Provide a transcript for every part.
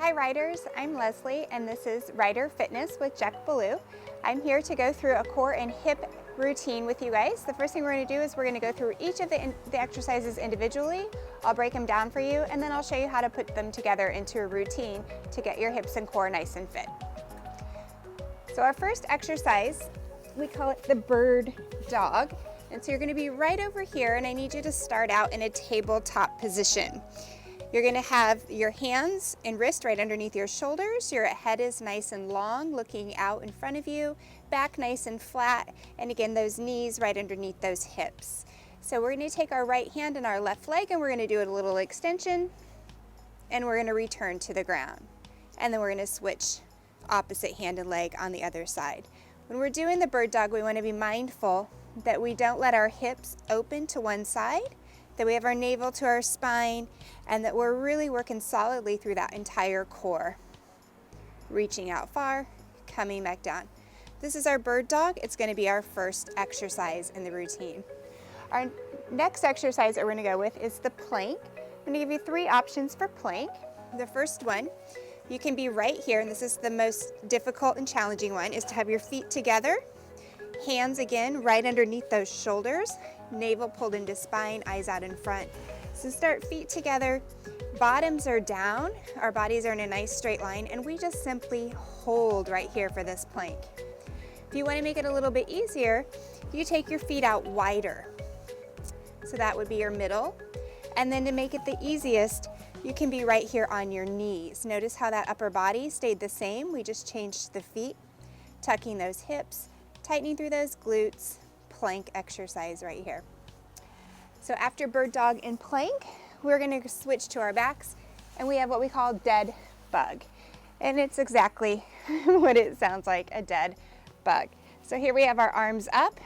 Hi Riders, I'm Leslie and this is Rider Fitness with Jack Ballou. I'm here to go through a core and hip routine with you guys. The first thing we're going to do is we're going to go through each of the exercises individually. I'll break them down for you and then I'll show you how to put them together into a routine to get your hips and core nice and fit. So our first exercise, we call it the bird dog. And so you're going to be right over here and I need you to start out in a tabletop position. You're going to have your hands and wrist right underneath your shoulders. Your head is nice and long, looking out in front of you, back nice and flat, and again, those knees right underneath those hips. So we're going to take our right hand and our left leg and we're going to do a little extension and we're going to return to the ground. And then we're going to switch opposite hand and leg on the other side. When we're doing the bird dog, we want to be mindful that we don't let our hips open to one side, that we have our navel to our spine, and that we're really working solidly through that entire core. Reaching out far, coming back down. This is our bird dog. It's going to be our first exercise in the routine. Our next exercise that we're going to go with is the plank. I'm going to give you 3 options for plank. The first one, you can be right here, and this is the most difficult and challenging one, is to have your feet together. Hands again right underneath those shoulders, navel pulled into spine, eyes out in front. So start feet together, bottoms are down, our bodies are in a nice straight line, and we just simply hold right here for this plank. If you want to make it a little bit easier, you take your feet out wider. So that would be your middle. And then to make it the easiest, you can be right here on your knees. Notice how that upper body stayed the same. We just changed the feet, tucking those hips, tightening through those glutes, plank exercise right here. So after bird dog and plank, we're going to switch to our backs and we have what we call dead bug. And it's exactly what it sounds like, a dead bug. So here we have our arms up,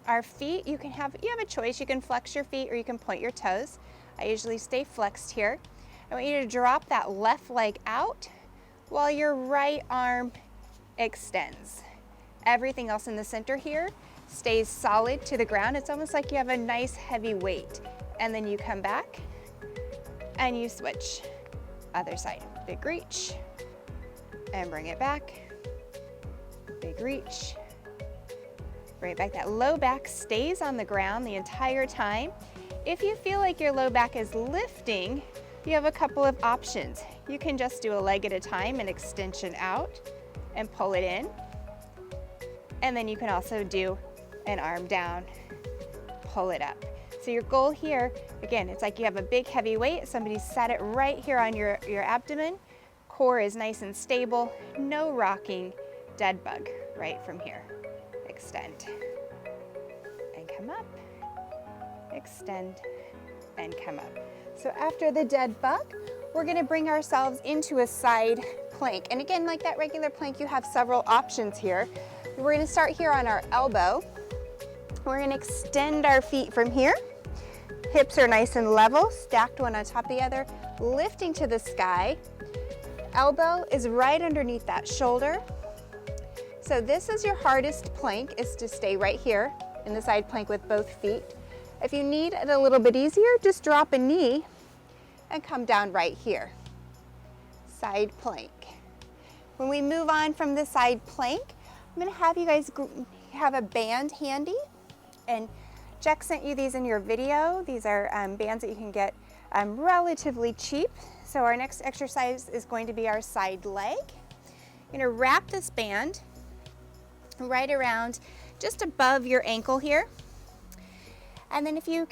our feet, you have a choice. You can flex your feet or you can point your toes. I usually stay flexed here. I want you to drop that left leg out while your right arm extends. Everything else in the center here stays solid to the ground. It's almost like you have a nice heavy weight. And then you come back and you switch. Other side. Big reach and bring it back. Big reach. Bring it back. That low back stays on the ground the entire time. If you feel like your low back is lifting, you have a couple of options. You can just do a leg at a time, an extension out and pull it in. And then you can also do an arm down, pull it up. So your goal here, again, it's like you have a big heavy weight, somebody set it right here on your abdomen, core is nice and stable, no rocking, dead bug right from here. Extend and come up, extend and come up. So after the dead bug, we're gonna bring ourselves into a side plank. And again, like that regular plank, you have several options here. We're going to start here on our elbow. We're going to extend our feet from here. Hips are nice and level, stacked one on top of the other, lifting to the sky. Elbow is right underneath that shoulder. So this is your hardest plank, is to stay right here in the side plank with both feet. If you need it a little bit easier, just drop a knee and come down right here. Side plank. When we move on from the side plank, I'm going to have you guys have a band handy, and Jack sent you these in your video. These are bands that you can get relatively cheap. So our next exercise is going to be our side leg. You're going to wrap this band right around just above your ankle here. And then if you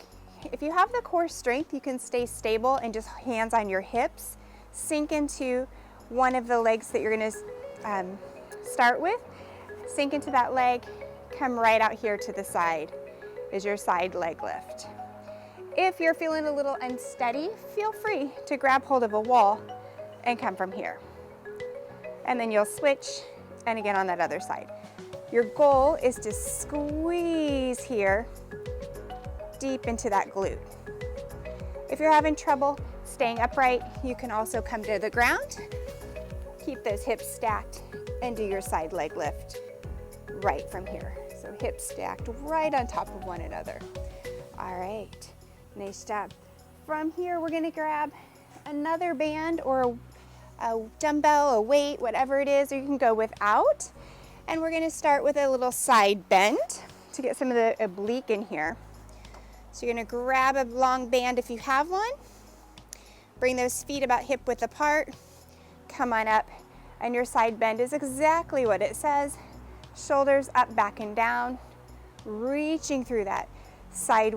have the core strength, you can stay stable and just hands on your hips, sink into one of the legs that you're going to start with. Sink into that leg, come right out here to the side is your side leg lift. If you're feeling a little unsteady, feel free to grab hold of a wall and come from here. And then you'll switch, and again on that other side. Your goal is to squeeze here deep into that glute. If you're having trouble staying upright, you can also come to the ground, keep those hips stacked, and do your side leg lift right from here. So hips stacked right on top of one another. All right, nice job. From here, we're gonna grab another band or a dumbbell, a weight, whatever it is, or you can go without. And we're gonna start with a little side bend to get some of the oblique in here. So you're gonna grab a long band if you have one, bring those feet about hip width apart, come on up, and your side bend is exactly what it says. Shoulders up, back and down, reaching through that side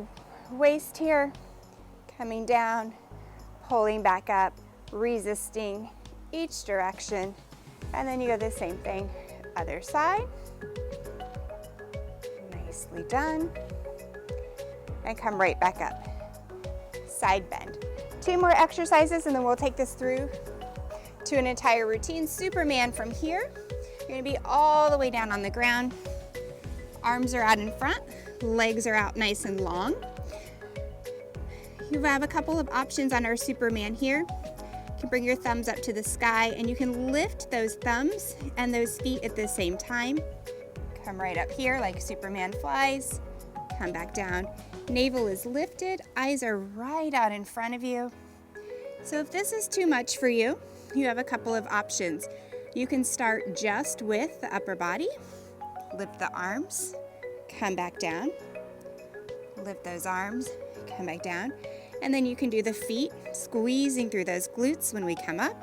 waist here, coming down, pulling back up, resisting each direction, and then you go the same thing, other side. Nicely done. And come right back up. Side bend. 2 more exercises and then we'll take this through to an entire routine. Superman from here. You're gonna be all the way down on the ground. Arms are out in front, legs are out nice and long. You have a couple of options on our Superman here. You can bring your thumbs up to the sky and you can lift those thumbs and those feet at the same time. Come right up here like Superman flies. Come back down. Navel is lifted, eyes are right out in front of you. So if this is too much for you, you have a couple of options. You can start just with the upper body, lift the arms, come back down, lift those arms, come back down, and then you can do the feet, squeezing through those glutes when we come up,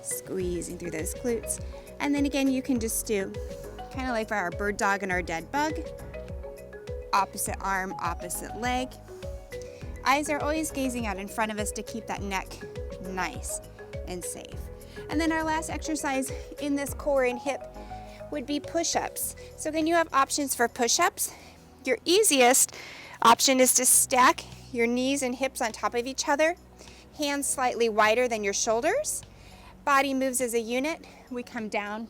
squeezing through those glutes, and then again you can just do kind of like for our bird dog and our dead bug, opposite arm, opposite leg. Eyes are always gazing out in front of us to keep that neck nice and safe. And then our last exercise in this core and hip would be push-ups. So then you have options for push-ups. Your easiest option is to stack your knees and hips on top of each other, hands slightly wider than your shoulders. Body moves as a unit. We come down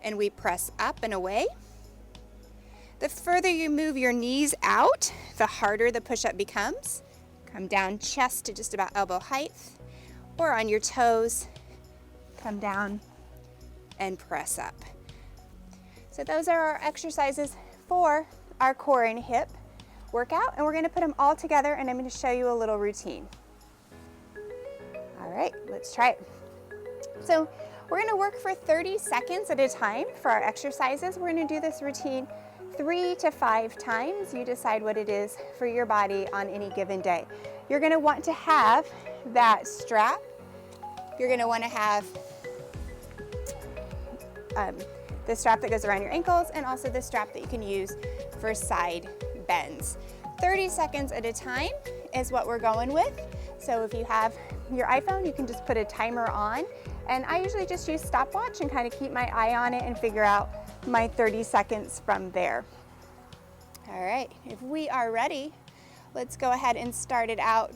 and we press up and away. The further you move your knees out, the harder the push-up becomes. Come down chest to just about elbow height, or on your toes, come down and press up. So those are our exercises for our core and hip workout, and we're gonna put them all together and I'm gonna show you a little routine. All right, let's try it. So we're gonna work for 30 seconds at a time for our exercises. We're gonna do this routine 3 to 5 times. You decide what it is for your body on any given day. You're gonna want to have that strap. You're gonna wanna have the strap that goes around your ankles and also the strap that you can use for side bends. 30 seconds at a time is what we're going with. So if you have your iPhone, you can just put a timer on. And I usually just use stopwatch and kind of keep my eye on it and figure out my 30 seconds from there. All right, if we are ready, let's go ahead and start it out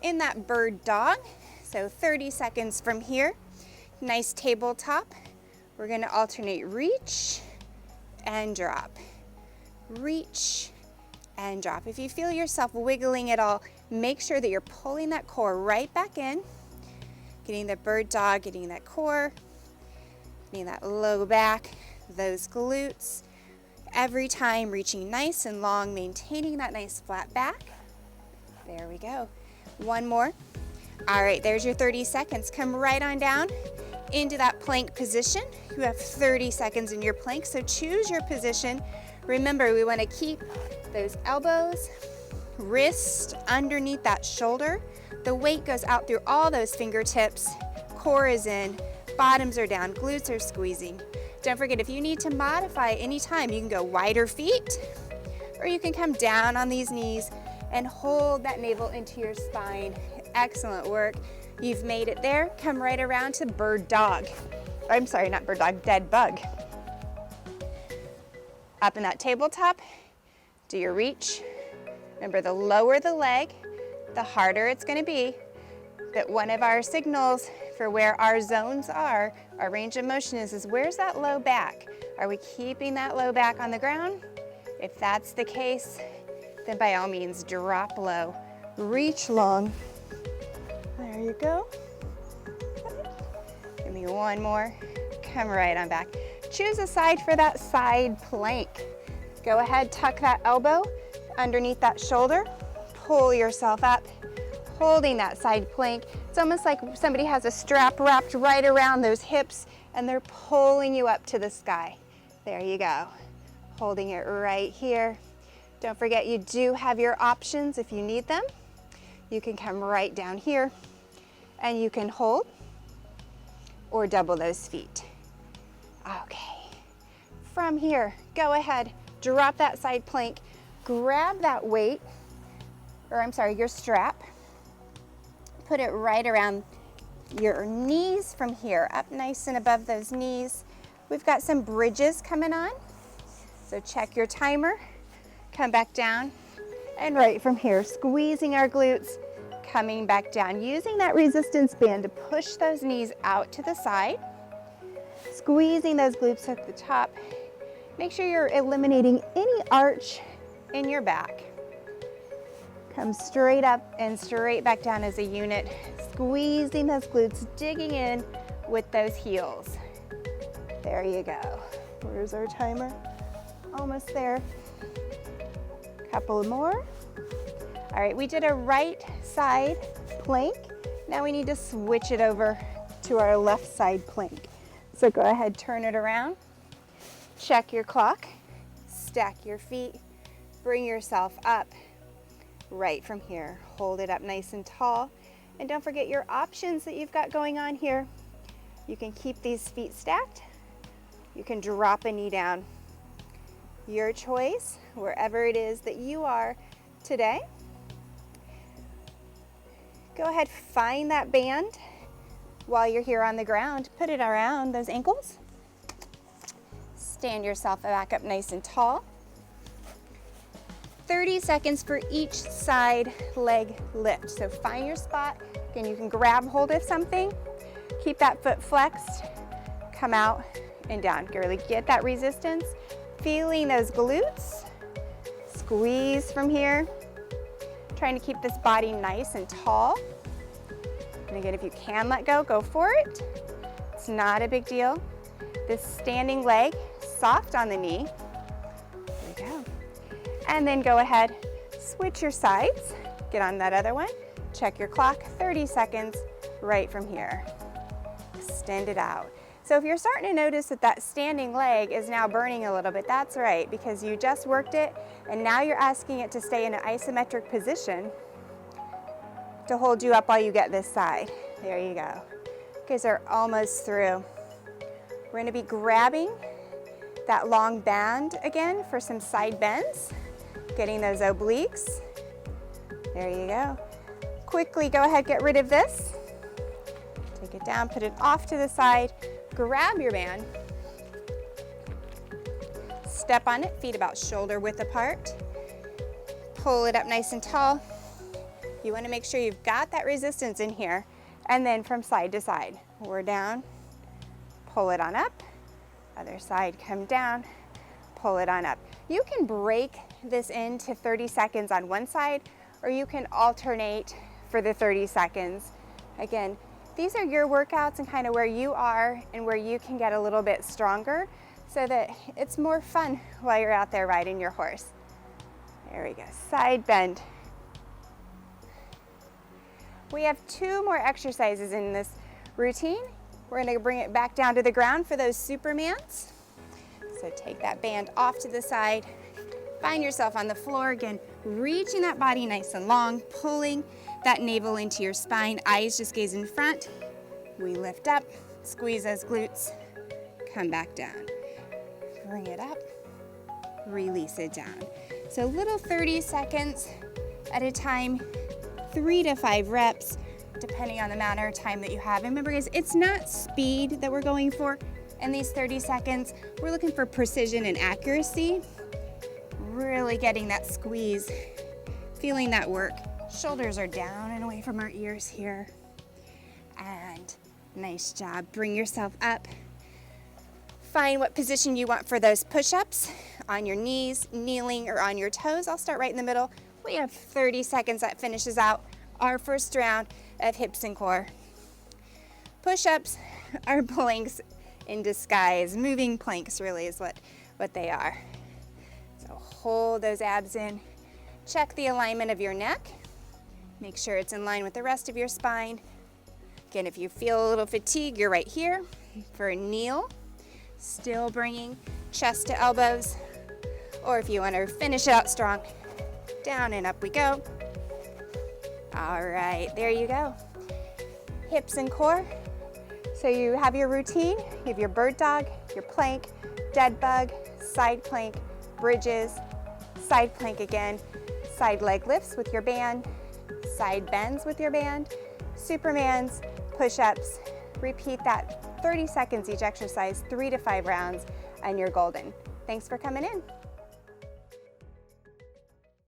in that bird dog. So 30 seconds from here, nice tabletop. We're gonna alternate reach and drop. Reach and drop. If you feel yourself wiggling at all, make sure that you're pulling that core right back in, getting the bird dog, getting that core, getting that low back, those glutes. Every time reaching nice and long, maintaining that nice flat back. There we go. One more. All right, there's your 30 seconds. Come right on down into that plank position. You have 30 seconds in your plank, so choose your position. Remember, we want to keep those elbows, wrist underneath that shoulder. The weight goes out through all those fingertips. Core is in, bottoms are down, glutes are squeezing. Don't forget, if you need to modify anytime, you can go wider feet, or you can come down on these knees and hold that navel into your spine. Excellent work. You've made it there. Come right around to bird dog. I'm sorry, not bird dog, dead bug. Up in that tabletop, do your reach. Remember, the lower the leg, the harder it's gonna be. That one of our signals for where our zones are, our range of motion is where's that low back? Are we keeping that low back on the ground? If that's the case, then by all means, drop low, reach long. There you go. Give me one more. Come right on back. Choose a side for that side plank. Go ahead, tuck that elbow underneath that shoulder. Pull yourself up. holding that side plank. It's almost like somebody has a strap wrapped right around those hips and they're pulling you up to the sky. There you go. Holding it right here. Don't forget, you do have your options if you need them. You can come right down here and you can hold or double those feet. Okay. From here, go ahead, drop that side plank, grab that weight, or I'm sorry, your strap, put it right around your knees from here, up nice and above those knees. We've got some bridges coming on, so check your timer, come back down, and right from here, squeezing our glutes, coming back down, using that resistance band to push those knees out to the side, squeezing those glutes at the top. Make sure you're eliminating any arch in your back. Come straight up and straight back down as a unit, squeezing those glutes, digging in with those heels. There you go. Where's our timer? Almost there. Couple more. All right, we did a right side plank. Now we need to switch it over to our left side plank. So go ahead, turn it around. Check your clock, stack your feet, bring yourself up right from here. Hold it up nice and tall. And don't forget your options that you've got going on here. You can keep these feet stacked. You can drop a knee down. Your choice, wherever it is that you are today. Go ahead, find that band while you're here on the ground. Put it around those ankles. Stand yourself back up nice and tall. 30 seconds for each side leg lift. So find your spot. Again, you can grab hold of something. Keep that foot flexed. Come out and down. Really get that resistance. Feeling those glutes. Squeeze from here. Trying to keep this body nice and tall. And again, if you can let go, go for it. It's not a big deal. This standing leg, soft on the knee. There you go. And then go ahead, switch your sides. Get on that other one. Check your clock, 30 seconds right from here. Extend it out. So if you're starting to notice that that standing leg is now burning a little bit, that's right, because you just worked it and now you're asking it to stay in an isometric position to hold you up while you get this side. There you go. You guys are almost through. We're going to be grabbing that long band again for some side bends, getting those obliques. There you go. Quickly go ahead, get rid of this. Take it down, put it off to the side, grab your band, step on it, feet about shoulder width apart, pull it up nice and tall. You want to make sure you've got that resistance in here, and then from side to side, we're down, pull it on up, other side, come down, pull it on up. You can break this into 30 seconds on one side, or you can alternate for the 30 seconds. Again, these are your workouts and kind of where you are and where you can get a little bit stronger so that it's more fun while you're out there riding your horse. There we go, side bend. We have 2 more exercises in this routine. We're going to bring it back down to the ground for those Supermans. So take that band off to the side, find yourself on the floor again, reaching that body nice and long, pulling that navel into your spine, eyes just gaze in front. We lift up, squeeze those glutes, come back down. Bring it up, release it down. So little 30 seconds at a time, 3 to 5 reps, depending on the amount of time that you have. And remember guys, it's not speed that we're going for in these 30 seconds. We're looking for precision and accuracy. Really getting that squeeze, feeling that work. Shoulders are down and away from our ears here. And nice job. Bring yourself up. Find what position you want for those push-ups, on your knees, kneeling, or on your toes. I'll start right in the middle. We have 30 seconds. That finishes out our first round of hips and core. Push-ups are planks in disguise. Moving planks really is what they are. So hold those abs in. Check the alignment of your neck. Make sure it's in line with the rest of your spine. Again, if you feel a little fatigue, you're right here for a kneel. Still bringing chest to elbows. Or if you want to finish it out strong, down and up we go. All right, there you go. Hips and core. So you have your routine. You have your bird dog, your plank, dead bug, side plank, bridges, side plank again, side leg lifts with your band, side bends with your band, Supermans, push-ups. Repeat that 30 seconds each exercise, 3 to 5 rounds, and you're golden. Thanks for coming in.